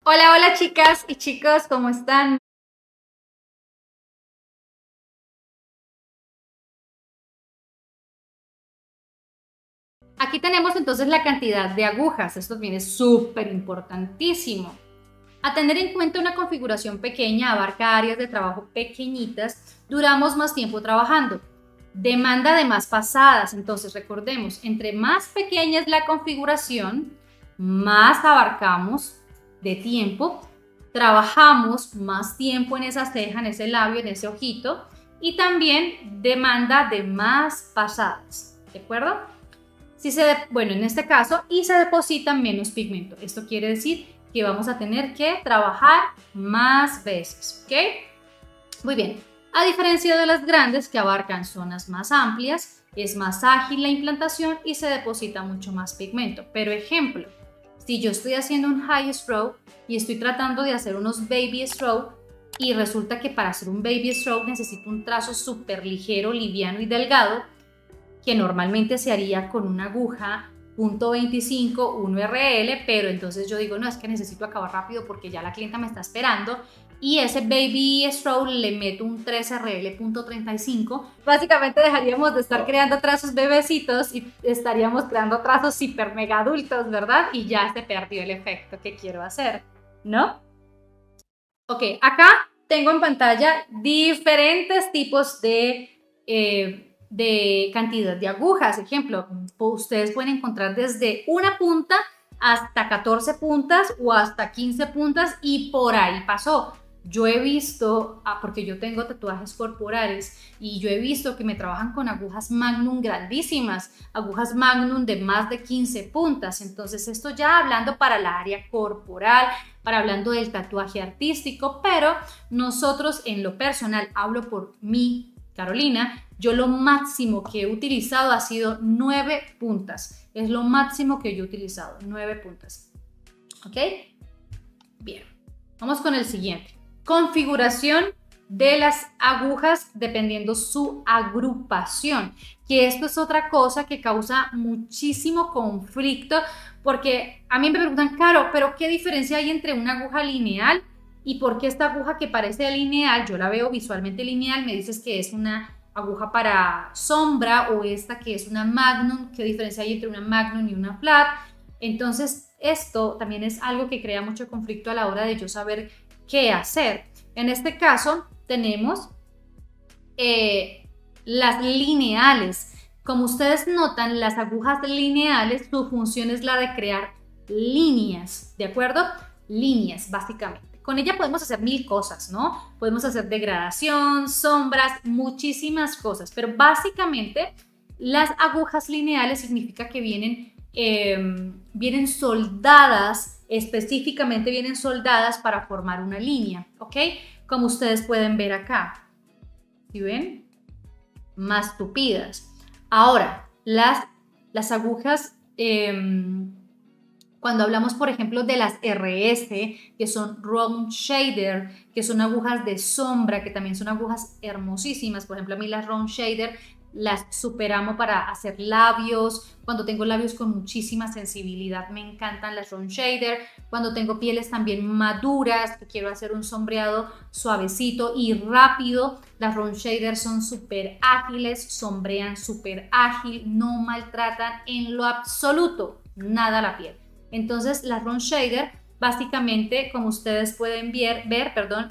Hola, hola chicas y chicos, ¿cómo están? Aquí tenemos entonces la cantidad de agujas, esto viene súper importantísimo. A tener en cuenta una configuración pequeña abarca áreas de trabajo pequeñitas, duramos más tiempo trabajando. Demanda de más pasadas, entonces recordemos, entre más pequeña es la configuración, más abarcamos de tiempo, trabajamos más tiempo en esa ceja, en ese labio, en ese ojito y también demanda de más pasadas, ¿de acuerdo? Bueno, en este caso, y se deposita menos pigmento. Esto quiere decir que vamos a tener que trabajar más veces, ¿ok? Muy bien. A diferencia de las grandes que abarcan zonas más amplias, es más ágil la implantación y se deposita mucho más pigmento. Pero ejemplo, si yo estoy haciendo un high stroke y estoy tratando de hacer unos baby stroke y resulta que para hacer un baby stroke necesito un trazo súper ligero, liviano y delgado, que normalmente se haría con una aguja .25, 1 RL, pero entonces yo digo, no, es que necesito acabar rápido porque ya la clienta me está esperando y ese baby stroke le meto un 3 RL .35, básicamente dejaríamos de estar creando trazos bebecitos y estaríamos creando trazos hiper mega adultos, ¿verdad? Y ya se perdió el efecto que quiero hacer, ¿no? Ok, acá tengo en pantalla diferentes tipos de cantidad de agujas. Ejemplo, ustedes pueden encontrar desde una punta hasta 14 puntas o hasta 15 puntas y por ahí pasó. Yo he visto, porque yo tengo tatuajes corporales y yo he visto que me trabajan con agujas Magnum grandísimas, agujas Magnum de más de 15 puntas. Entonces esto ya hablando para la área corporal, para hablando del tatuaje artístico, pero nosotros en lo personal, hablo por mí, Carolina, yo lo máximo que he utilizado ha sido 9 puntas. Es lo máximo que yo he utilizado, 9 puntas. ¿Ok? Bien. Vamos con el siguiente. Configuración de las agujas dependiendo su agrupación, que esto es otra cosa que causa muchísimo conflicto porque a mí me preguntan, Caro, pero ¿qué diferencia hay entre una aguja lineal y por qué esta aguja que parece lineal, yo la veo visualmente lineal, me dices que es una aguja para sombra o esta que es una Magnum? ¿Qué diferencia hay entre una Magnum y una flat? Entonces esto también es algo que crea mucho conflicto a la hora de yo saber qué hacer. En este caso tenemos las lineales. Como ustedes notan, las agujas lineales, su función es la de crear líneas, ¿de acuerdo? Líneas, básicamente. Con ella podemos hacer mil cosas, ¿no? Podemos hacer degradación, sombras, muchísimas cosas, pero básicamente las agujas lineales significa que vienen soldadas, específicamente vienen soldadas para formar una línea, ¿ok? Como ustedes pueden ver acá, ¿sí ven? Más tupidas. Ahora, las agujas, cuando hablamos, por ejemplo, de las RS, que son Round Shader, que son agujas de sombra, que también son agujas hermosísimas. Por ejemplo, a mí las Round Shader las superamo para hacer labios. Cuando tengo labios con muchísima sensibilidad, me encantan las Round Shader. Cuando tengo pieles también maduras, que quiero hacer un sombreado suavecito y rápido, las Round Shader son súper ágiles, sombrean súper ágil, no maltratan en lo absoluto nada la piel. Entonces las Round Shader, básicamente, como ustedes pueden ver,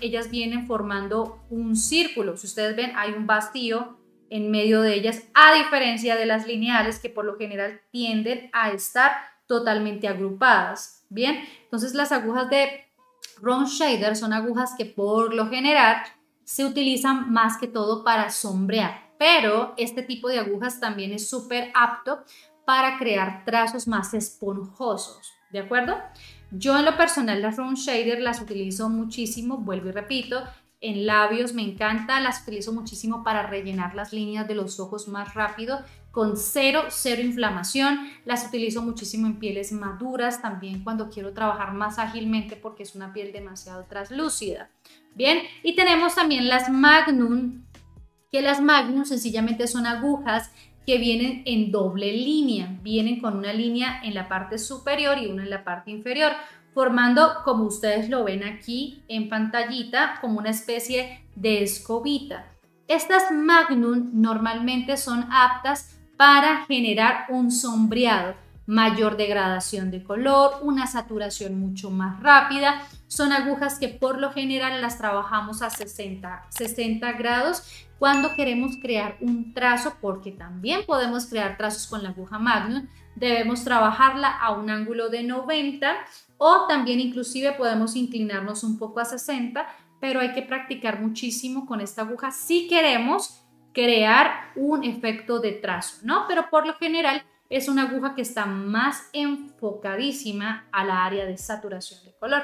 ellas vienen formando un círculo. Si ustedes ven, hay un vacío en medio de ellas, a diferencia de las lineales que por lo general tienden a estar totalmente agrupadas. Bien, entonces las agujas de Round Shader son agujas que por lo general se utilizan más que todo para sombrear, pero este tipo de agujas también es súper apto para crear trazos más esponjosos, ¿de acuerdo? Yo en lo personal las Round Shader las utilizo muchísimo, vuelvo y repito, en labios me encanta, las utilizo muchísimo para rellenar las líneas de los ojos más rápido, con cero inflamación. Las utilizo muchísimo en pieles maduras, también cuando quiero trabajar más ágilmente porque es una piel demasiado translúcida. Bien, y tenemos también las Magnum, que las Magnum sencillamente son agujas que vienen en doble línea, vienen con una línea en la parte superior y una en la parte inferior. formando, como ustedes lo ven aquí en pantallita, como una especie de escobita. Estas Magnum normalmente son aptas para generar un sombreado, mayor degradación de color, una saturación mucho más rápida. Son agujas que por lo general las trabajamos a 60 grados cuando queremos crear un trazo, porque también podemos crear trazos con la aguja Magnum. Debemos trabajarla a un ángulo de 90 o también inclusive podemos inclinarnos un poco a 60, pero hay que practicar muchísimo con esta aguja si queremos crear un efecto de trazo, ¿no? Pero por lo general es una aguja que está más enfocadísima a la área de saturación de color.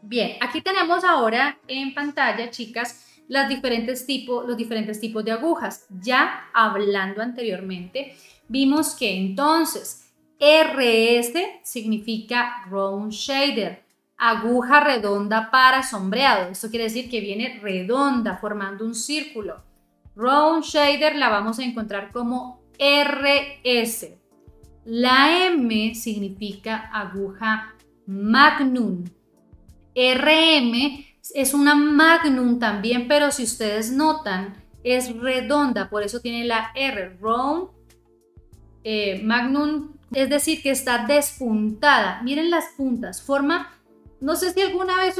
Bien, aquí tenemos ahora en pantalla, chicas, los diferentes tipos de agujas. Ya hablando anteriormente, vimos que entonces RS significa Round Shader, aguja redonda para sombreado. Esto quiere decir que viene redonda, formando un círculo. Round Shader la vamos a encontrar como RS. La M significa aguja Magnum. RM es una Magnum también, pero si ustedes notan, es redonda, por eso tiene la R, Round Magnum, es decir, que está despuntada. Miren las puntas, forma, no sé si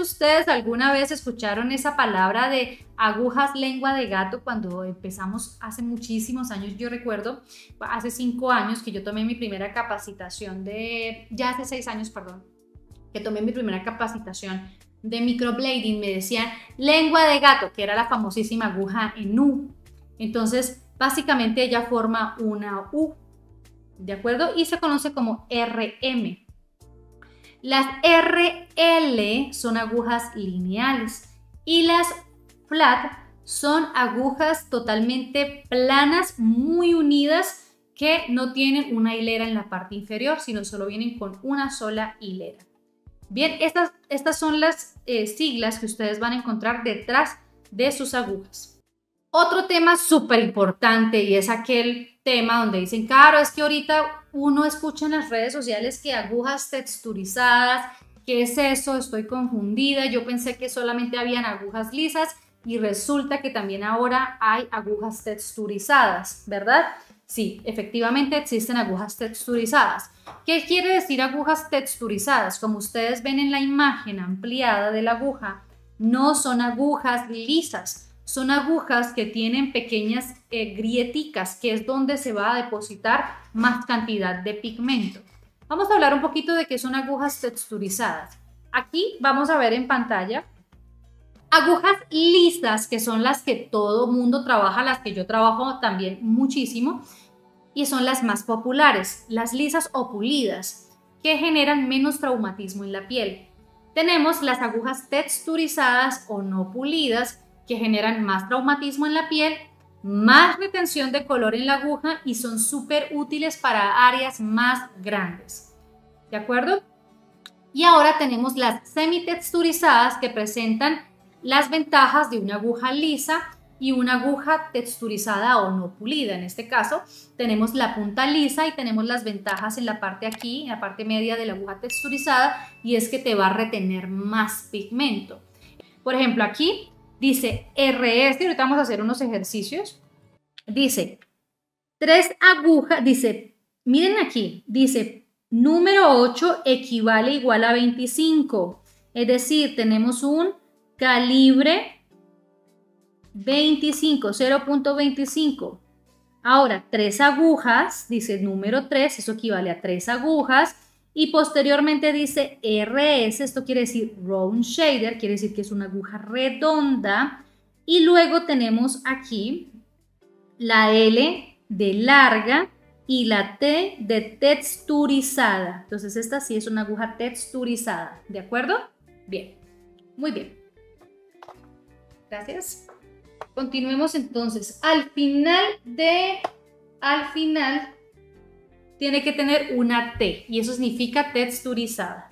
ustedes alguna vez escucharon esa palabra de agujas lengua de gato cuando empezamos hace muchísimos años. Yo recuerdo, hace 5 años que yo tomé mi primera capacitación ya hace 6 años, perdón, que tomé mi primera capacitación de microblading, me decían lengua de gato, que era la famosísima aguja en U. Entonces, básicamente ella forma una U, ¿de acuerdo? Y se conoce como RM. Las RL son agujas lineales y las flat son agujas totalmente planas, muy unidas, que no tienen una hilera en la parte inferior, sino solo vienen con una sola hilera. Bien, estas son las siglas que ustedes van a encontrar detrás de sus agujas. Otro tema súper importante, y es aquel tema donde dicen, claro, es que ahorita uno escucha en las redes sociales que agujas texturizadas, ¿qué es eso? Estoy confundida, yo pensé que solamente habían agujas lisas y resulta que también ahora hay agujas texturizadas, ¿verdad? Sí, efectivamente existen agujas texturizadas. ¿Qué quiere decir agujas texturizadas? Como ustedes ven en la imagen ampliada de la aguja, no son agujas lisas, son agujas que tienen pequeñas grieticas, que es donde se va a depositar más cantidad de pigmento. Vamos a hablar un poquito de qué son agujas texturizadas. Aquí vamos a ver en pantalla agujas lisas, que son las que todo mundo trabaja, las que yo trabajo también muchísimo, y son las más populares, las lisas o pulidas, que generan menos traumatismo en la piel. Tenemos las agujas texturizadas o no pulidas, que generan más traumatismo en la piel, más retención de color en la aguja y son súper útiles para áreas más grandes. ¿De acuerdo? Y ahora tenemos las semitexturizadas, que presentan las ventajas de una aguja lisa y una aguja texturizada o no pulida. En este caso tenemos la punta lisa y tenemos las ventajas en la parte aquí, en la parte media de la aguja texturizada, y es que te va a retener más pigmento. Por ejemplo, aquí dice RS, ahorita vamos a hacer unos ejercicios. Dice 3 agujas, dice, miren aquí, dice número 8 equivale igual a 25. Es decir, tenemos un calibre 25, 0.25. Ahora, 3 agujas, dice número 3, eso equivale a 3 agujas. Y posteriormente dice RS, esto quiere decir Round Shader, quiere decir que es una aguja redonda. Y luego tenemos aquí la L de larga y la T de texturizada. Entonces esta sí es una aguja texturizada, ¿de acuerdo? Bien, muy bien. Gracias. Continuemos entonces. Al final tiene que tener una T y eso significa texturizada.